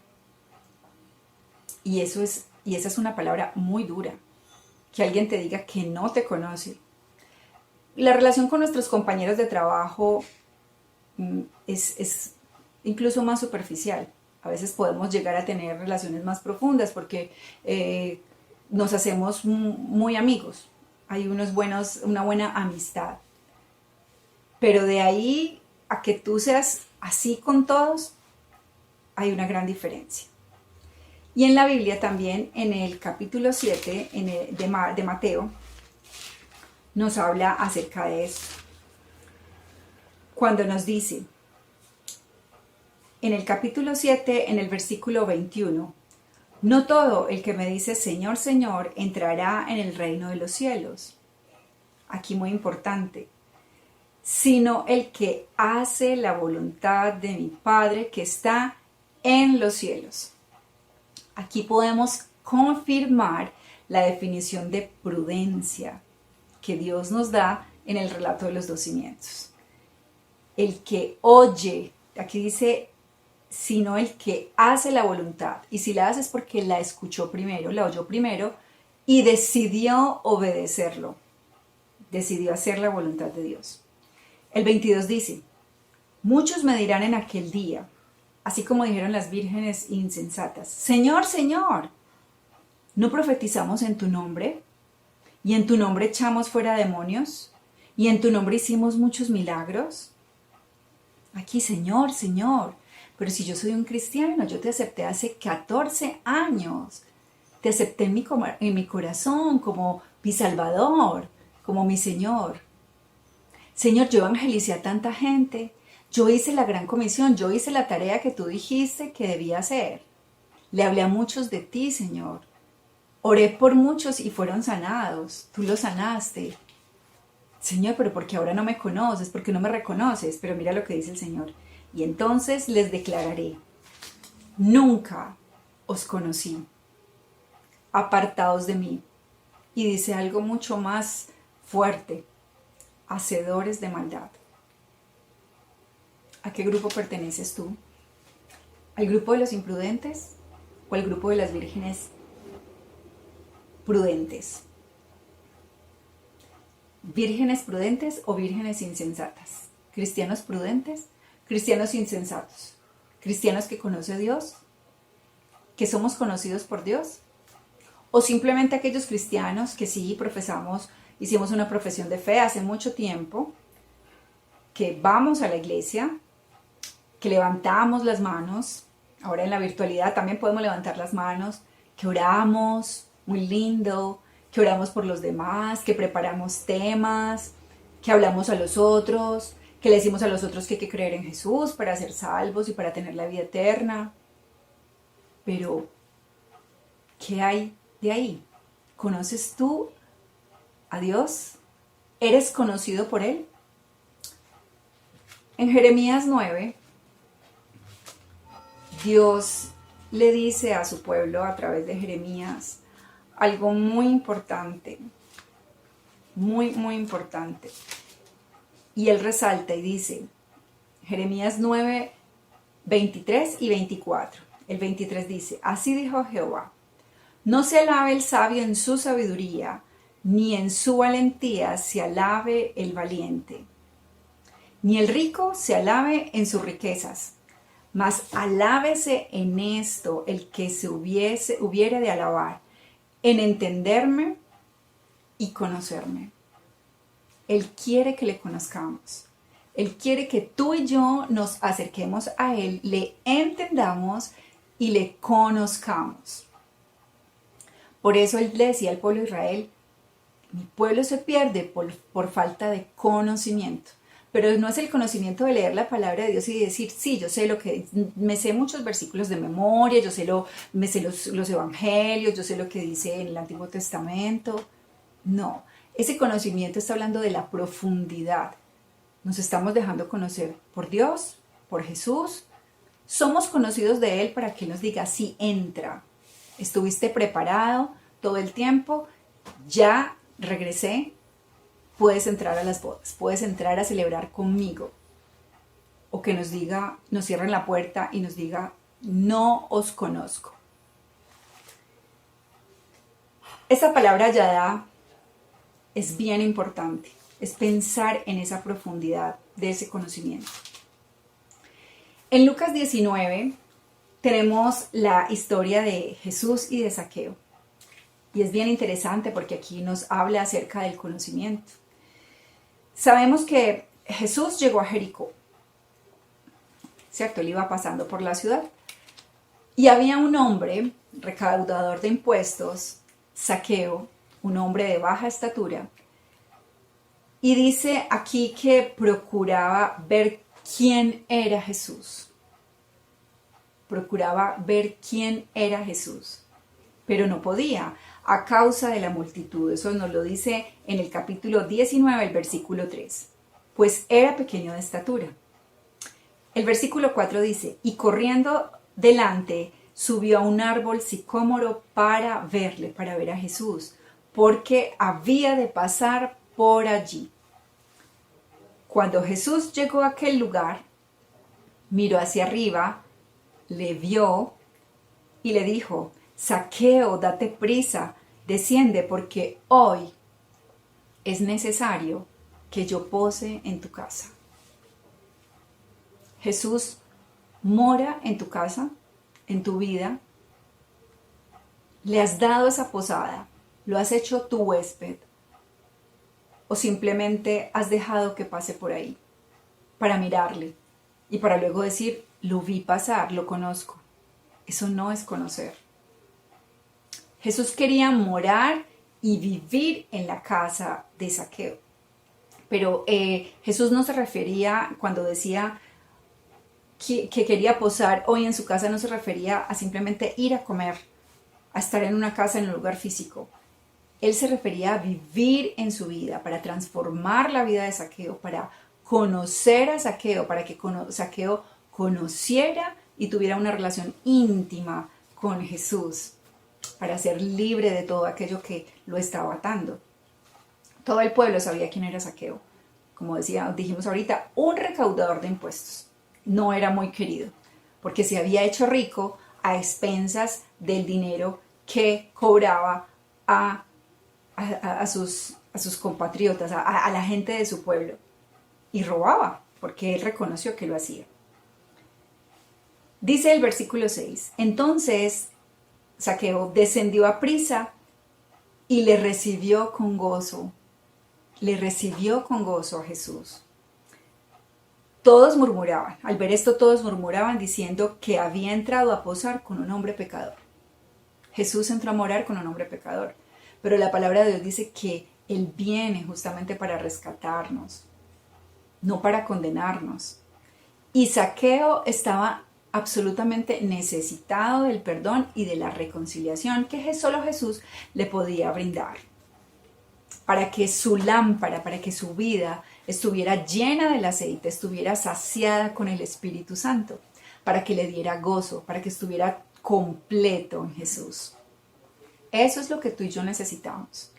Y esa es una palabra muy dura, que alguien te diga que no te conoce. La relación con nuestros compañeros de trabajo es incluso más superficial. A veces podemos llegar a tener relaciones más profundas porque nos hacemos muy amigos. Hay una buena amistad. Pero de ahí a que tú seas así con todos, hay una gran diferencia. Y en la Biblia también, en el capítulo 7 de Mateo, nos habla acerca de esto. Cuando nos dice, en el capítulo 7, en el versículo 21, no todo el que me dice Señor, Señor, entrará en el reino de los cielos. Aquí muy importante. Sino el que hace la voluntad de mi Padre que está en los cielos. Aquí podemos confirmar la definición de prudencia que Dios nos da en el relato de los 2 cimientos. El que oye, aquí dice, sino el que hace la voluntad. Y si la hace es porque la escuchó primero, la oyó primero y decidió obedecerlo. Decidió hacer la voluntad de Dios. El 22 dice, muchos me dirán en aquel día, así como dijeron las vírgenes insensatas, Señor, Señor, ¿no profetizamos en tu nombre? ¿Y en tu nombre echamos fuera demonios? ¿Y en tu nombre hicimos muchos milagros? Aquí, Señor, Señor, pero si yo soy un cristiano, yo te acepté hace 14 años. Te acepté en mi corazón como mi Salvador, como mi Señor. Señor, yo evangelicé a tanta gente. Yo hice la gran comisión, yo hice la tarea que tú dijiste que debía hacer. Le hablé a muchos de ti, Señor. Oré por muchos y fueron sanados. Tú los sanaste. Señor, pero ¿por qué ahora no me conoces? ¿Por qué no me reconoces? Pero mira lo que dice el Señor. Y entonces les declararé, nunca os conocí, apartados de mí. Y dice algo mucho más fuerte, hacedores de maldad. ¿A qué grupo perteneces tú? ¿Al grupo de los imprudentes o al grupo de las vírgenes prudentes? ¿Vírgenes prudentes o vírgenes insensatas? ¿Cristianos prudentes? ¿Cristianos insensatos? ¿Cristianos que conoce a Dios? ¿Que somos conocidos por Dios? ¿O simplemente aquellos cristianos que sí profesamos, hicimos una profesión de fe hace mucho tiempo, que vamos a la iglesia, que levantamos las manos, ahora en la virtualidad también podemos levantar las manos, que oramos, muy lindo, que oramos por los demás, que preparamos temas, que hablamos a los otros, que le decimos a los otros que hay que creer en Jesús para ser salvos y para tener la vida eterna? Pero, ¿qué hay de ahí? ¿Conoces tú a Dios? ¿Eres conocido por Él? En Jeremías 9, Dios le dice a su pueblo a través de Jeremías algo muy importante, muy, muy importante. Y él resalta y dice, Jeremías 9, 23 y 24. El 23 dice, así dijo Jehová, no se alabe el sabio en su sabiduría, ni en su valentía se alabe el valiente, ni el rico se alabe en sus riquezas, mas alábese en esto el que se hubiere de alabar, en entenderme y conocerme. Él quiere que le conozcamos. Él quiere que tú y yo nos acerquemos a Él, le entendamos y le conozcamos. Por eso Él le decía al pueblo de Israel, mi pueblo se pierde por falta de conocimiento. Pero no es el conocimiento de leer la palabra de Dios y decir, sí, yo sé lo que, me sé muchos versículos de memoria, me sé los evangelios, yo sé lo que dice en el Antiguo Testamento. No, ese conocimiento está hablando de la profundidad. Nos estamos dejando conocer por Dios, por Jesús. Somos conocidos de Él para que Él nos diga, sí, entra. Estuviste preparado todo el tiempo, ya regresé, puedes entrar a las bodas, puedes entrar a celebrar conmigo. O que nos diga, nos cierren la puerta y nos diga, no os conozco. Esta palabra yadá es bien importante, es pensar en esa profundidad de ese conocimiento. En Lucas 19 tenemos la historia de Jesús y de Zaqueo. Y es bien interesante porque aquí nos habla acerca del conocimiento. Sabemos que Jesús llegó a Jericó, ¿cierto? Él iba pasando por la ciudad. Y había un hombre, recaudador de impuestos, Zaqueo, un hombre de baja estatura. Y dice aquí que procuraba ver quién era Jesús. Procuraba ver quién era Jesús, pero no podía a causa de la multitud. Eso nos lo dice en el capítulo 19, el versículo 3. Pues era pequeño de estatura. El versículo 4 dice, y corriendo delante, subió a un árbol sicómoro para verle, para ver a Jesús, porque había de pasar por allí. Cuando Jesús llegó a aquel lugar, miró hacia arriba, le vio y le dijo, Zaqueo, date prisa, desciende porque hoy es necesario que yo pose en tu casa. Jesús mora en tu casa, en tu vida. Le has dado esa posada, lo has hecho tu huésped o simplemente has dejado que pase por ahí para mirarle y para luego decir, lo vi pasar, lo conozco. Eso no es conocer. Jesús quería morar y vivir en la casa de Zaqueo. Pero Jesús no se refería, cuando decía que quería posar hoy en su casa, no se refería a simplemente ir a comer, a estar en una casa, en un lugar físico. Él se refería a vivir en su vida, para transformar la vida de Zaqueo, para conocer a Zaqueo, para que Zaqueo conociera y tuviera una relación íntima con Jesús, para ser libre de todo aquello que lo estaba atando. Todo el pueblo sabía quién era Zaqueo. Como dijimos ahorita, un recaudador de impuestos. No era muy querido, porque se había hecho rico a expensas del dinero que cobraba a sus compatriotas, a la gente de su pueblo. Y robaba, porque él reconoció que lo hacía. Dice el versículo 6, entonces Zaqueo descendió a prisa y le recibió con gozo. Le recibió con gozo a Jesús. Todos murmuraban, al ver esto todos murmuraban diciendo que había entrado a posar con un hombre pecador. Jesús entró a morar con un hombre pecador, pero la palabra de Dios dice que Él viene justamente para rescatarnos, no para condenarnos. Y Zaqueo estaba absolutamente necesitado del perdón y de la reconciliación que solo Jesús le podía brindar. Para que su lámpara, para que su vida estuviera llena del aceite, estuviera saciada con el Espíritu Santo, para que le diera gozo, para que estuviera completo en Jesús. Eso es lo que tú y yo necesitamos.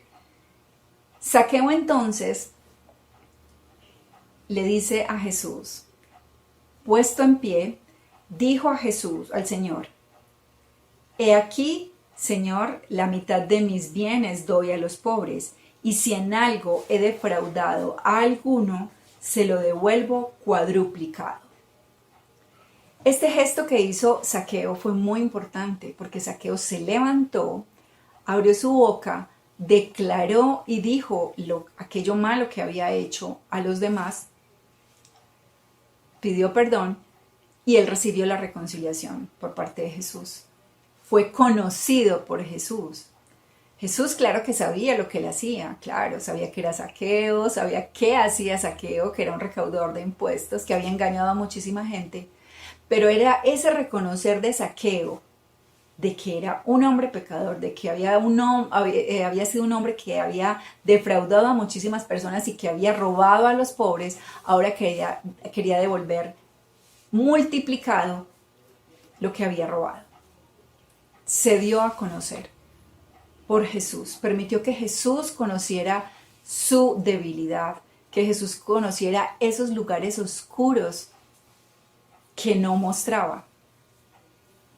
Zaqueo entonces le dice a Jesús, puesto en pie, dijo a Jesús, al Señor, he aquí, Señor, la mitad de mis bienes doy a los pobres, y si en algo he defraudado a alguno, se lo devuelvo cuadruplicado. Este gesto que hizo Zaqueo fue muy importante, porque Zaqueo se levantó, abrió su boca, declaró y dijo aquello malo que había hecho a los demás, pidió perdón y él recibió la reconciliación por parte de Jesús. Fue conocido por Jesús. Jesús, claro que sabía lo que él hacía, claro, sabía que era Zaqueo, sabía qué hacía Zaqueo, que era un recaudador de impuestos, que había engañado a muchísima gente, pero era ese reconocer de Zaqueo, de que era un hombre pecador, de que había sido un hombre que había defraudado a muchísimas personas y que había robado a los pobres, ahora quería devolver multiplicado lo que había robado. Se dio a conocer por Jesús, permitió que Jesús conociera su debilidad, que Jesús conociera esos lugares oscuros que no mostraba.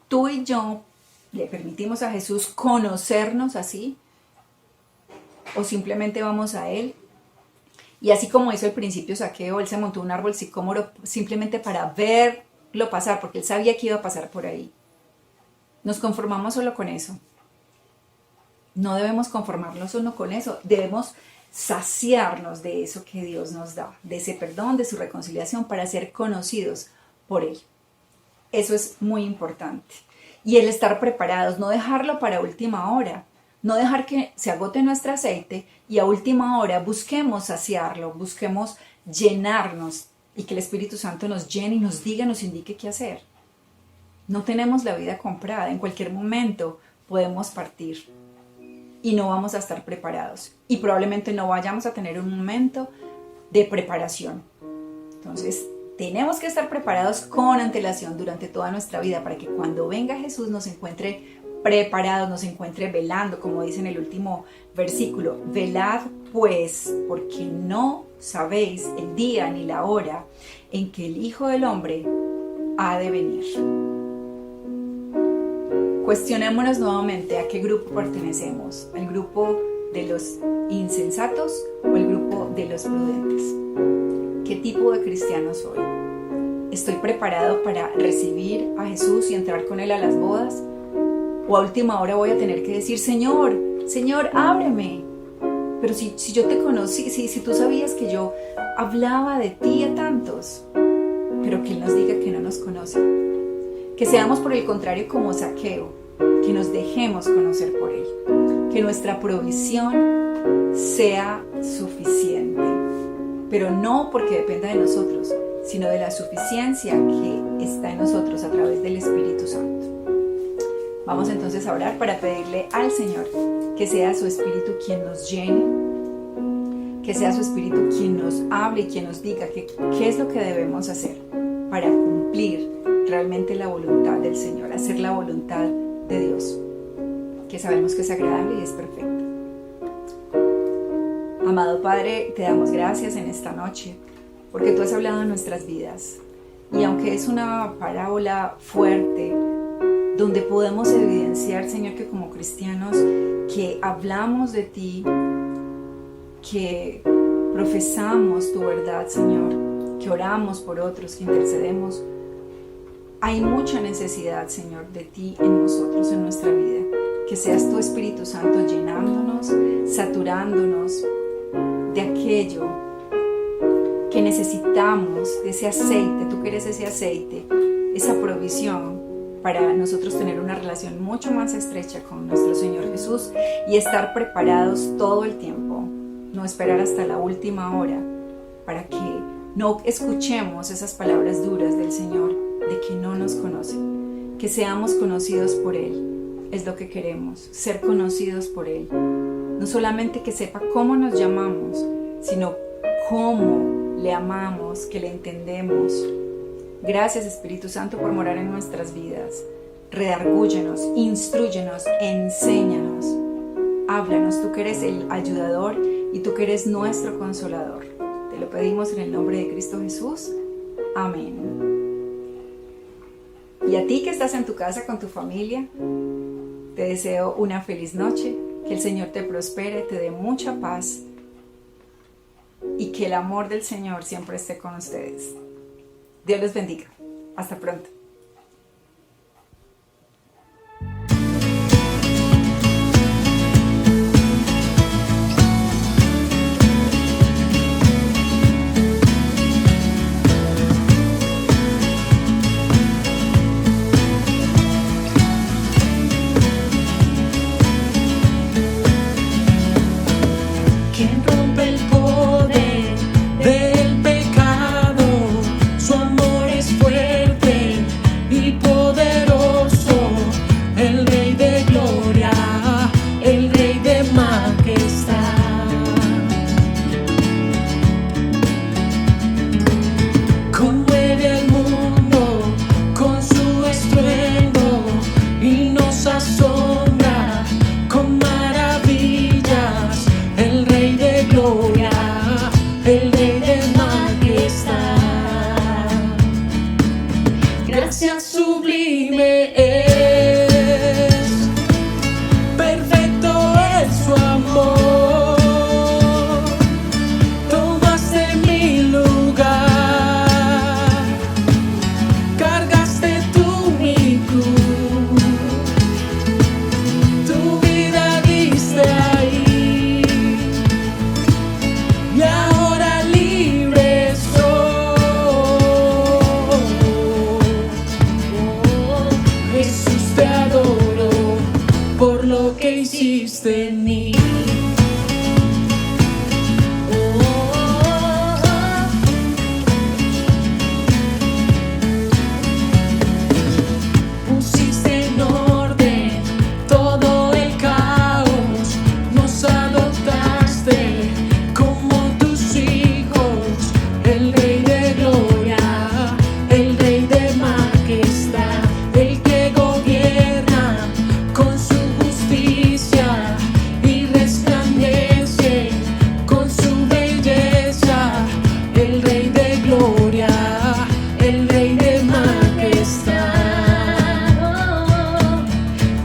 Tú y yo le permitimos a Jesús conocernos así, o simplemente vamos a Él. Y así como hizo al principio Zaqueo, él se montó un árbol sicómoro simplemente para verlo pasar, porque él sabía que iba a pasar por ahí. Nos conformamos solo con eso. No debemos conformarnos solo con eso, debemos saciarnos de eso que Dios nos da, de ese perdón, de su reconciliación, para ser conocidos por Él. Eso es muy importante. Y el estar preparados, no dejarlo para última hora, no dejar que se agote nuestro aceite y a última hora busquemos saciarlo, busquemos llenarnos y que el Espíritu Santo nos llene y nos diga, nos indique qué hacer. No tenemos la vida comprada, en cualquier momento podemos partir y no vamos a estar preparados y probablemente no vayamos a tener un momento de preparación. Entonces, tenemos que estar preparados con antelación durante toda nuestra vida para que cuando venga Jesús nos encuentre preparados, nos encuentre velando, como dice en el último versículo. Velad pues, porque no sabéis el día ni la hora en que el Hijo del Hombre ha de venir. Cuestionémonos nuevamente a qué grupo pertenecemos, al grupo de los insensatos o el grupo de los prudentes. ¿Qué tipo de cristiano soy? ¿Estoy preparado para recibir a Jesús y entrar con Él a las bodas? ¿O a última hora voy a tener que decir, Señor, ábreme? Pero si yo te conocí, si tú sabías que yo hablaba de ti a tantos, pero que Él nos diga que no nos conoce. Que seamos por el contrario como Zaqueo, que nos dejemos conocer por Él, que nuestra provisión sea suficiente, pero no porque dependa de nosotros, sino de la suficiencia que está en nosotros a través del Espíritu Santo. Vamos entonces a orar para pedirle al Señor que sea su Espíritu quien nos llene, que sea su Espíritu quien nos hable y quien nos diga qué es lo que debemos hacer para cumplir realmente la voluntad del Señor, hacer la voluntad de Dios, que sabemos que es agradable y es perfecta. Amado Padre, te damos gracias en esta noche, porque tú has hablado en nuestras vidas. Y aunque es una parábola fuerte, donde podemos evidenciar, Señor, que como cristianos, que hablamos de ti, que profesamos tu verdad, Señor, que oramos por otros, que intercedemos, hay mucha necesidad, Señor, de ti en nosotros, en nuestra vida. Que seas tu Espíritu Santo llenándonos, saturándonos de aquello que necesitamos, de ese aceite. Tú que eres ese aceite, esa provisión para nosotros tener una relación mucho más estrecha con nuestro Señor Jesús y estar preparados todo el tiempo. No esperar hasta la última hora para que no escuchemos esas palabras duras del Señor de que no nos conoce. Que seamos conocidos por Él. Es lo que queremos, ser conocidos por Él. No solamente que sepa cómo nos llamamos, sino cómo le amamos, que le entendemos. Gracias, Espíritu Santo, por morar en nuestras vidas. Redargúyenos, instrúyenos, enséñanos. Háblanos, tú que eres el ayudador y tú que eres nuestro consolador. Te lo pedimos en el nombre de Cristo Jesús. Amén. Y a ti que estás en tu casa con tu familia, te deseo una feliz noche, que el Señor te prospere, te dé mucha paz y que el amor del Señor siempre esté con ustedes. Dios los bendiga. Hasta pronto. quien rompe el poder del pecado. Su amor es fuerte y poderoso, el Rey de gloria, el Rey de majestad. Conmueve al mundo con su estruendo y nos asombra con maravillas, el Rey de gloria, el Rey de majestad. Gracia sublime es, perfecto es su amor. Tomaste mi lugar, cargaste tú mi cruz, tu vida diste ahí, y ahora libre soy. Jesús, te adoro por lo que hiciste en mí. Pusiste en orden todo el caos, nos adoptaste como tus hijos, el Rey de gloria, el Rey de majestad, el que gobierna con su justicia y resplandece con su belleza, el Rey de gloria, el Rey de majestad.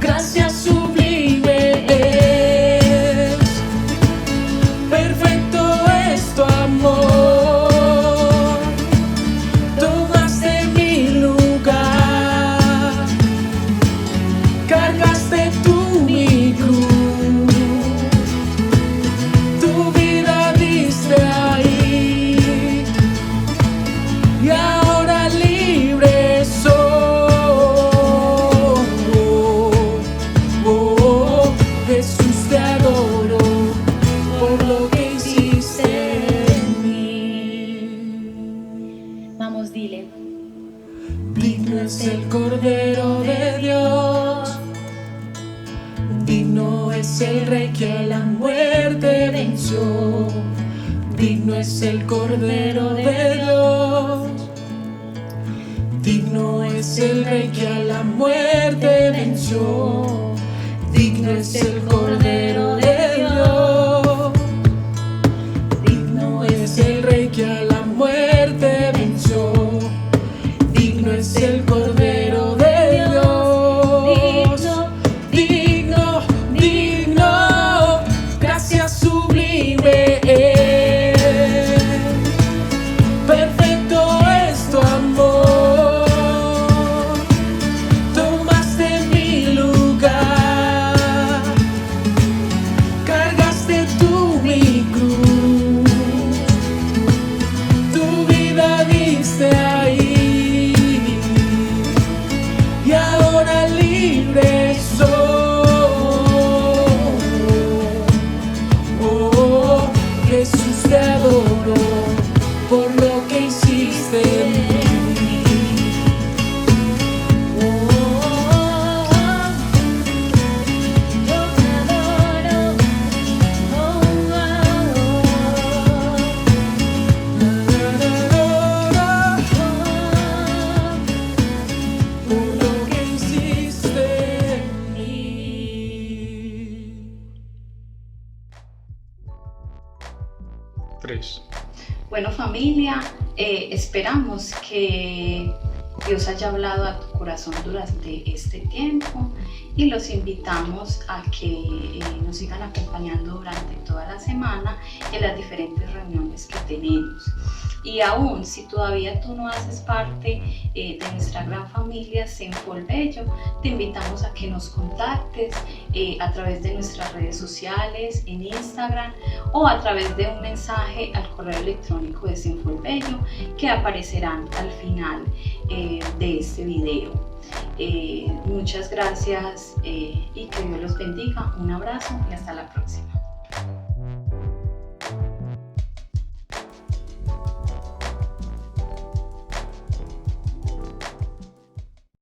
Gracia sublime es, perfecto es tu amor. Tomaste mi lugar, cargaste tú mi cruz, tu vida diste ahí, y ahora libre soy. Jesús, te adoro por lo que hiciste en mí. Vamos, dile. Digno es el Cordero de Dios, digno es el Rey que a la muerte venció. Digno es el Cordero de Dios, digno es el Rey que a la muerte venció. Digno es el Cordero de Dios, digno es el Rey que a la muerte venció. Digno es el Cordero de Dios, digno, digno, gracia sublime es, perfecto es tu amor. Tomaste mi lugar, cargaste tú mi cruz, tu vida diste ahí, y ahora libre soy. Jesús, te adoro por lo que hiciste en mí. Yo te adoro, por lo que hiciste en mí. Bueno, familia, esperamos que Dios haya hablado a tu corazón durante este tiempo y los invitamos a que nos sigan acompañando durante toda la semana en las diferentes reuniones que tenemos. Y aún si todavía tú no haces parte de nuestra gran familia Zenfol Bello, te invitamos a que nos contactes a través de nuestras redes sociales, en Instagram, o a través de un mensaje al correo electrónico de Zenfol Bello que aparecerán al final de este video. Muchas gracias y que Dios los bendiga. Un abrazo y hasta la próxima.